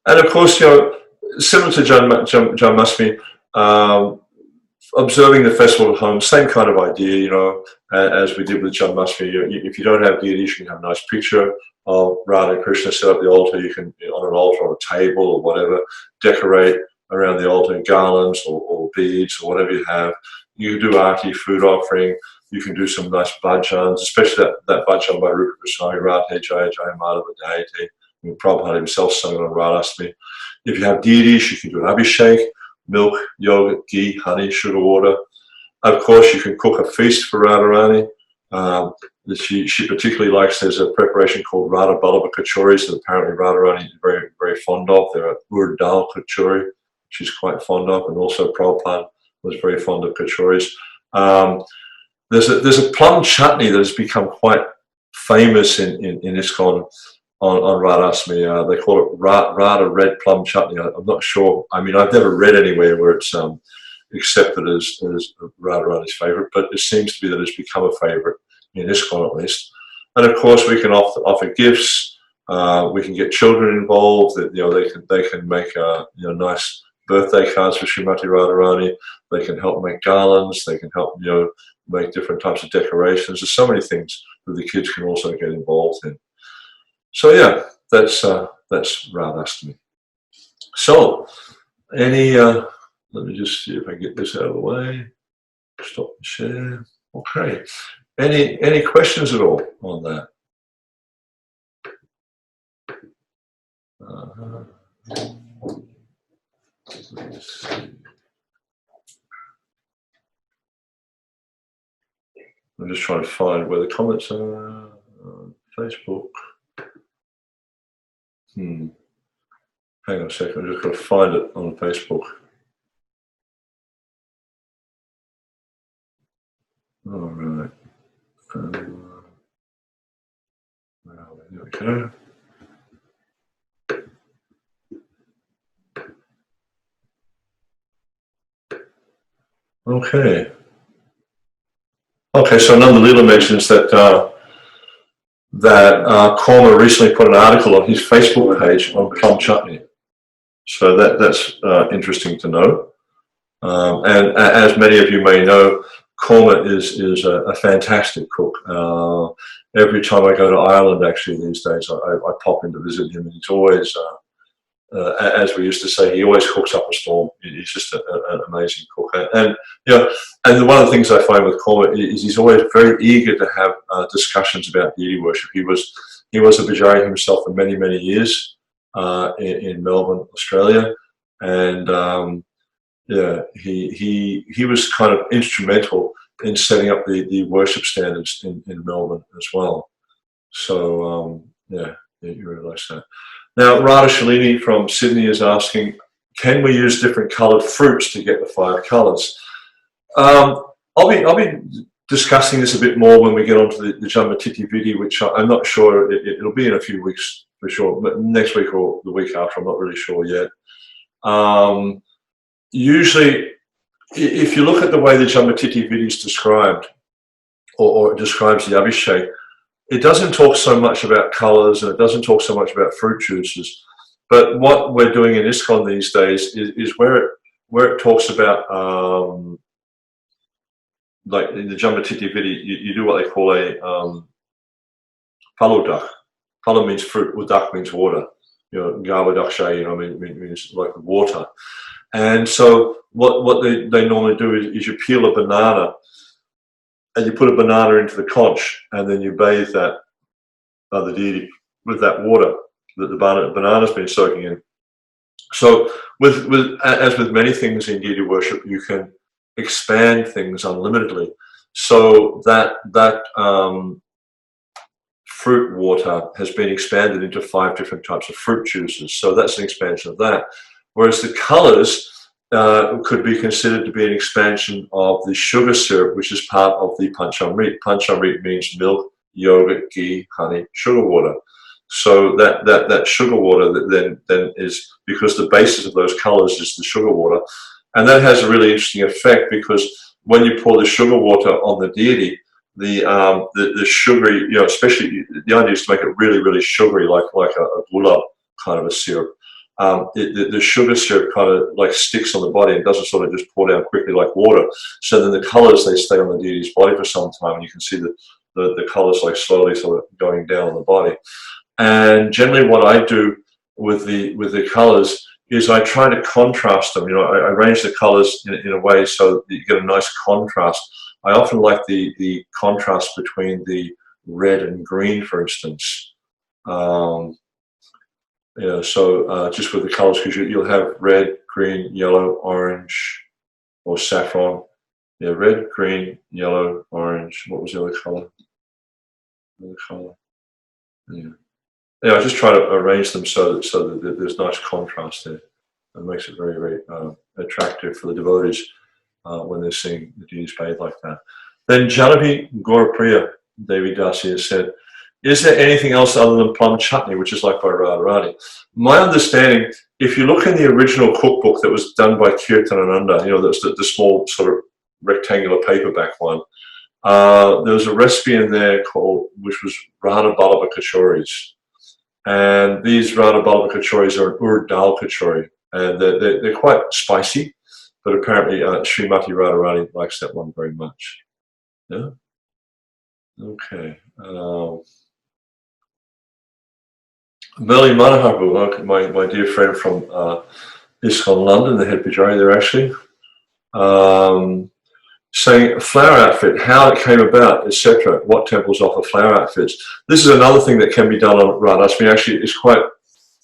and of course, similar to Janmashtami, observing the festival at home, same kind of idea, as we did with Janmashtami. If you don't have deities, you can have a nice picture of Radha and Krishna, set up the altar. You can, on an altar, on a table or whatever, decorate around the altar, garlands or beads or whatever you have. you can do arti, food offering. You can do some nice bhajans, especially that bhajan by Rupa Goswami, Radhe Jaya Jaya Madhava Deity. Prabhupada himself sung it on Radhastami. If you have deities, you can do an abhishek, milk, yogurt, ghee, honey, sugar water. Of course, you can cook a feast for Radharani. She particularly likes, there's a preparation called Radha Ballabha Kachoris that apparently Radharani is very, very fond of. There are urd dal kachori, she's quite fond of, and also Prabhupada was very fond of kachoris. There's a plum chutney that has become quite famous in ISKCON on Radhastami. They call it Radha Red Plum Chutney. I'm not sure. I mean, I've never read anywhere where it's accepted as Radharani's favourite, but it seems to be that it's become a favourite in ISKCON at least. And of course, we can offer gifts. We can get children involved. That they can make nice birthday cards for Srimati Radharani. They can help make garlands. They can help make different types of decorations. There's so many things that the kids can also get involved in. So yeah, that's Radhastami. So any let me just see if I can get this out of the way. Stop the share. Okay. Any questions at all on that? Let's see. I'm just trying to find where the comments are on Facebook. Hang on a second, I'm just going to find it on Facebook. All right. There we go. Okay. Okay, so Nanda Leela mentions that Korma recently put an article on his Facebook page on plum chutney. So that's interesting to know. And as many of you may know, Korma is a fantastic cook. Every time I go to Ireland, actually, these days, I pop in to visit him, and he's always, as we used to say, he always cooks up a storm. He's just an amazing cook. And one of the things I find with Korma is he's always very eager to have discussions about deity worship. He was a Pujari himself for many, many years in Melbourne, Australia, and he was kind of instrumental in setting up the worship standards in Melbourne as well. So you realise that. Now, Radha Shalini from Sydney is asking, can we use different coloured fruits to get the 5 colours? I'll be discussing this a bit more when we get onto the Jammatiti Vidi, which I'm not sure, it'll be in a few weeks for sure, but next week or the week after, I'm not really sure yet. Usually, if you look at the way the Jammatiti Vidi is described, or describes the Abhishek, it doesn't talk so much about colours, and it doesn't talk so much about fruit juices. But what we're doing in ISKCON these days is where it talks about, like in the Jammatiti Vidi, you do what they call a paludak. Palu means fruit, udak means water. Gava daksha, means like water. And so what they normally do is you peel a banana, and you put a banana into the conch, and then you bathe that the deity with that water that the banana's been soaking in. So as with many things in deity worship, you can expand things unlimitedly. So that fruit water has been expanded into 5 different types of fruit juices. So that's an expansion of that. Whereas the colours could be considered to be an expansion of the sugar syrup, which is part of the panchamrit. Panchamrit means milk, yogurt, ghee, honey, sugar water. So that sugar water that then is, because the basis of those colours is the sugar water, and that has a really interesting effect, because when you pour the sugar water on the deity, the sugary, especially the idea is to make it really, really sugary, like a gulab kind of a syrup. The sugar syrup kind of like sticks on the body and doesn't sort of just pour down quickly like water. So then the colours, they stay on the deity's body for some time, and you can see the colours like slowly sort of going down on the body. And generally what I do with the colours is I try to contrast them. You know, I arrange the colors in a way so that you get a nice contrast. I often like the contrast between the red and green, for instance. You know, so just with the colors, because you'll have red, green, yellow, orange, or saffron. Yeah, red, green, yellow, orange. What was the other color? Yeah. Yeah, I just try to arrange them so that there's nice contrast there. It makes it very, very attractive for the devotees when they're seeing the deities bathed like that. Then Janavi Gaurapriya Devi Dasi has said, is there anything else other than plum chutney, which is like by Radharani? My understanding, if you look in the original cookbook that was done by Kirtanananda, you know, that's the small sort of rectangular paperback one, there was a recipe in there which was Radha Ballabha Kachoris. And these Radha Ballabha Kachoris are an urd dal kachori. And they're quite spicy, but apparently Srimati Radharani likes that one very much. Yeah? Okay. Merlin Manahabu, my dear friend from ISKCON London, the head Pujari there actually, saying flower outfit, how it came about, etc. What temples offer flower outfits? This is another thing that can be done on Radhastami. Actually, it's quite, I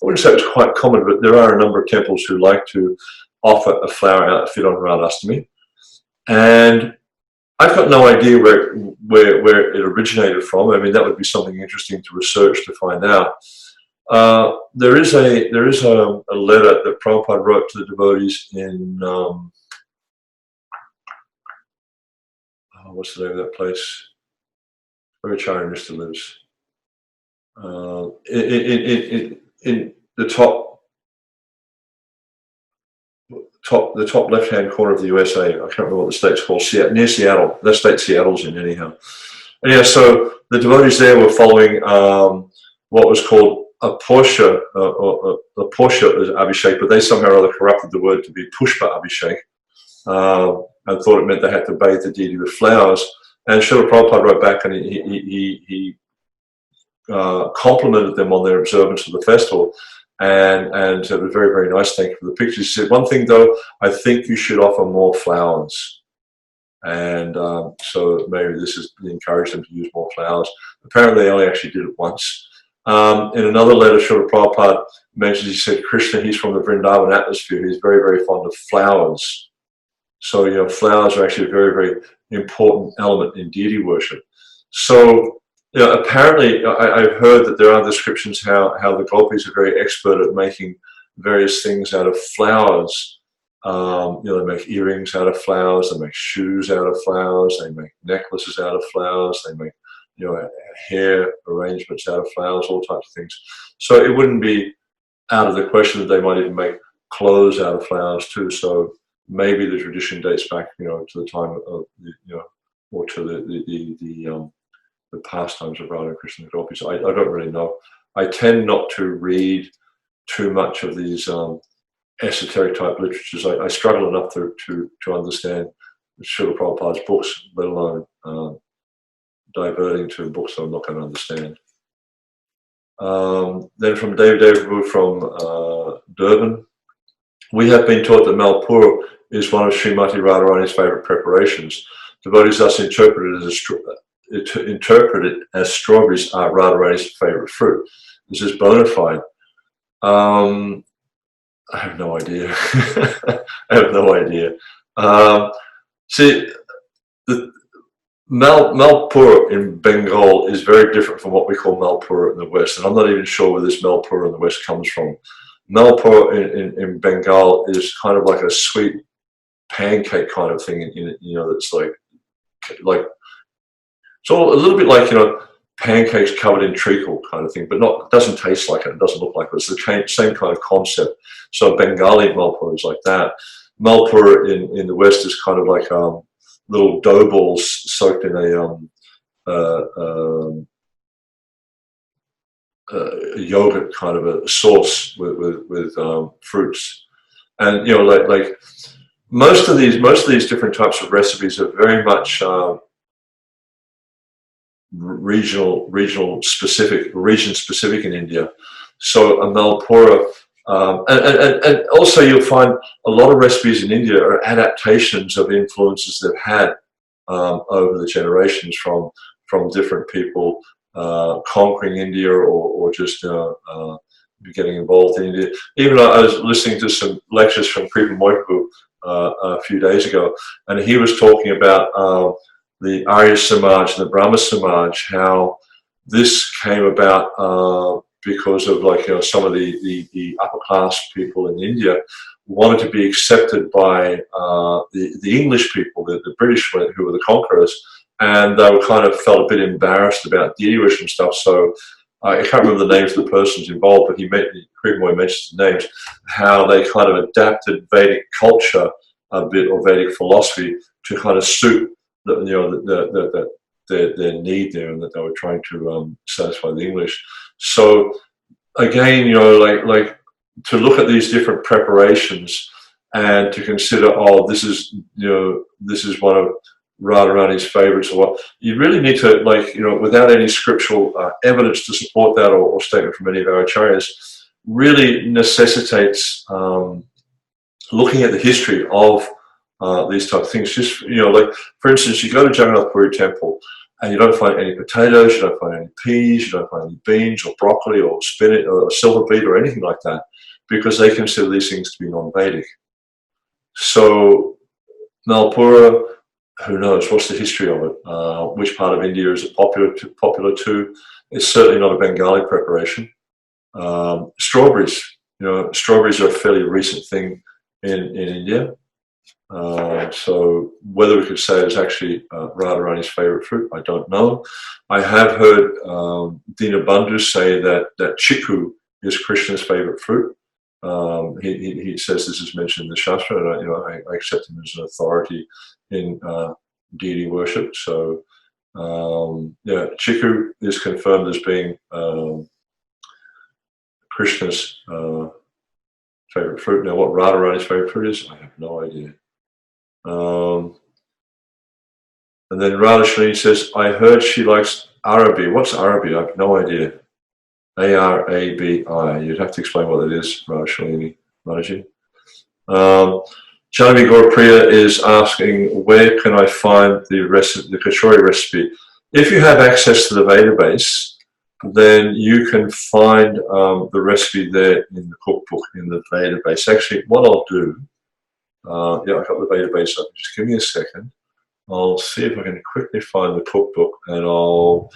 wouldn't say it's quite common, but there are a number of temples who like to offer a flower outfit on Radhastami. And I've got no idea where it originated from. I mean, that would be something interesting to research to find out. There is a letter that Prabhupada wrote to the devotees in what's the name of that place where Acharya Mr. lives? In the top left-hand corner of the USA. I can't remember what the state's called. Near Seattle. That state Seattle's in anyhow. And yeah, so the devotees there were following what was called a Porsche Abhishek, but they somehow or other corrupted the word to be Pushpa Abhishek, and thought it meant they had to bathe the deity with flowers. And Srila Prabhupada wrote back and he complimented them on their observance of the festival, and said it was very, very nice, thank you for the pictures. He said, one thing though, I think you should offer more flowers. And so maybe this is encouraged them to use more flowers. Apparently they only actually did it once. In another letter, Srila Prabhupada mentions, he said, Krishna, he's from the Vrindavan atmosphere. He's very, very fond of flowers. So, you know, flowers are actually a very, very important element in deity worship. So, you know, apparently I've heard that there are descriptions how the gopis are very expert at making various things out of flowers. You know, they make earrings out of flowers, they make shoes out of flowers, they make necklaces out of flowers, they make, you know, hair arrangements out of flowers, all types of things. So it wouldn't be out of the question that they might even make clothes out of flowers too. So maybe the tradition dates back, you know, to the time of, you know, or to the pastimes of Radha and Krishna and gopis. I don't really know. I tend not to read too much of these esoteric type literatures. I struggle enough to understand Srila Prabhupada's books, let alone diverting to books that I'm not going to understand. Then from David from Durban, we have been taught that Malpur is one of Srimati Radharani's favourite preparations. Devotees thus interpret it as strawberries are Radharani's favourite fruit. This is bona fide. I have no idea. I have no idea. See, the Malpur in Bengal is very different from what we call Malpur in the West, and I'm not even sure where this Malpur in the West comes from. Malpur in Bengal is kind of like a sweet pancake kind of thing, you know, that's like it's all a little bit like, you know, pancakes covered in treacle kind of thing, but not, doesn't taste like it, it doesn't look like it. It's the same kind of concept. So Bengali Malpur is like that. Malpur in the West is kind of like little dough balls soaked in a yogurt kind of a sauce with fruits, and you know, like most of these different types of recipes are very much region specific in India. So a Malpura And also you'll find a lot of recipes in India are adaptations of influences they've had over the generations from different people conquering India or just getting involved in India. Even I was listening to some lectures from Kripa Moipu a few days ago, and he was talking about the Arya Samaj and the Brahma Samaj, how this came about because of, like, some of the upper class people in India wanted to be accepted by the English people, the British, who were the conquerors, and they were kind of felt a bit embarrassed about deity worship and stuff. So I can't remember the names of the persons involved, but Kripa mentions the names, how they kind of adapted Vedic culture a bit, or Vedic philosophy, to kind of suit their need there, and that they were trying to satisfy the English. So again, like to look at these different preparations and to consider, oh, this is one of Radharani's favorites, or what, you really need to, without any scriptural evidence to support that, or statement from any of our acharyas, really necessitates looking at the history of these type of things. Just, like, for instance, you go to Jagannath Puri Temple and you don't find any potatoes, you don't find any peas, you don't find any beans or broccoli or spinach or silver beet or anything like that, because they consider these things to be non-Vedic. So Malpura, who knows, what's the history of it? Which part of India is it popular to? It's certainly not a Bengali preparation. Strawberries, strawberries are a fairly recent thing in India. So whether we could say it's actually Radharani's favourite fruit, I don't know. I have heard Dinabandhu say that chiku is Krishna's favourite fruit. He says this is mentioned in the Shastra, and I accept him as an authority in deity worship. So chiku is confirmed as being Krishna's favourite fruit. Now, what Radharani's favourite fruit is, I have no idea. And then Radhastami says, I heard she likes Arabi. What's Arabi? I have no idea. Arabi. You'd have to explain what it is, Radhastami. Radhaji. Janavi Gaurapriya is asking, where can I find the kachori recipe? If you have access to the database, then you can find the recipe there in the cookbook, in the database. Actually, what I'll do, I've got the database up. Just give me a second. I'll see if I can quickly find the cookbook, and I'll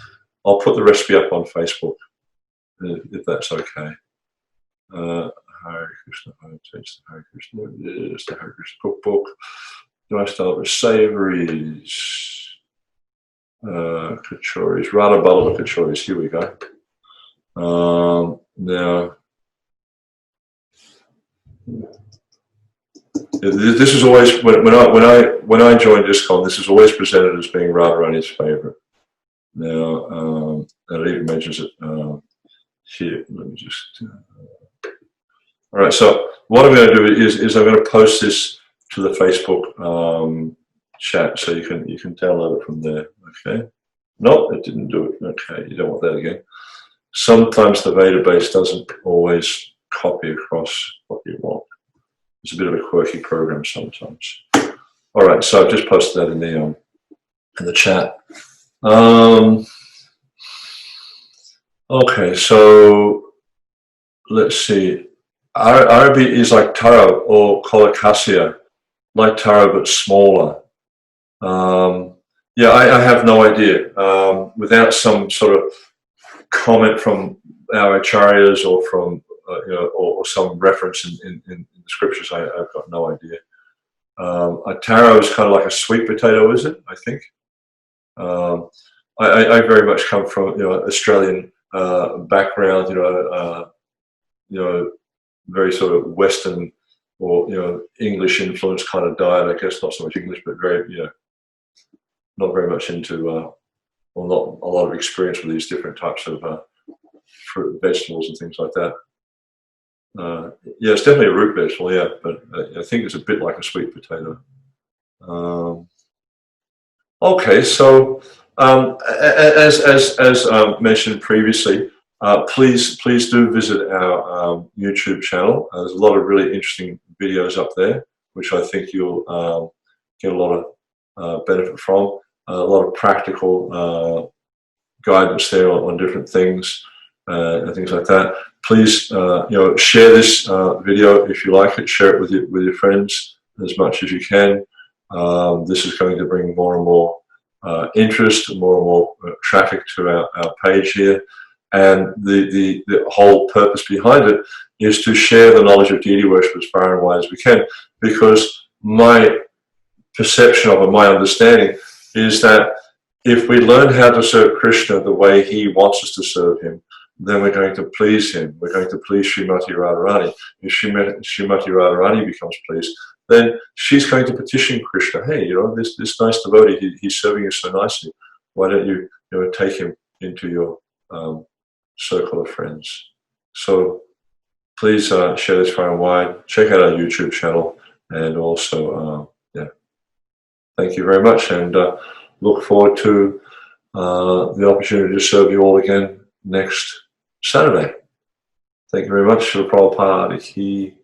put the recipe up on Facebook, if that's okay. Hare Krishna, Hare Krishna. There's the Hare Krishna cookbook. Do I start with savouries? Kachoris, Radha Ballava kachoris. Here we go. Now, this is always, when I joined ISKCON, this is always presented as being Radharani's favourite. Now, and it even mentions it here. Let me just. All right. So what I'm going to do is I'm going to post this to the Facebook chat, so you can download it from there. Okay. No, it didn't do it. Okay, you don't want that again. Sometimes the database doesn't always copy across what you want. It's a bit of a quirky program sometimes. All right, so I've just posted that in the chat. Okay, so let's see. Arabi is like taro or colocasia, like taro but smaller. I have no idea. Without some sort of comment from our acharyas or from or some reference in the scriptures, I've got no idea. A taro is kind of like a sweet potato, is it? I think. I very much come from Australian background. Very sort of Western or English influenced kind of diet. I guess not so much English, but very not very much into or not a lot of experience with these different types of fruit, vegetables, and things like that. It's definitely a root vegetable, but I think it's a bit like a sweet potato. Okay, so as mentioned previously, Please do visit our YouTube channel. There's a lot of really interesting videos up there, which I think you'll get a lot of benefit from. A lot of practical guidance there on different things and things like that. Please, share this video if you like it. Share it with your friends as much as you can. This is going to bring more and more interest, more and more traffic to our page here. And the whole purpose behind it is to share the knowledge of deity worship as far and wide as we can, because my perception of it, my understanding, is that if we learn how to serve Krishna the way he wants us to serve him, then we're going to please him. We're going to please Srimati Radharani. If Srimati Radharani becomes pleased, then she's going to petition Krishna, hey, this nice devotee, he's serving you so nicely. Why don't you, take him into your circle of friends? So please share this far and wide. Check out our YouTube channel, and also, thank you very much, and look forward to the opportunity to serve you all again next Saturday. Thank you very much. Srila Prabhupada Ki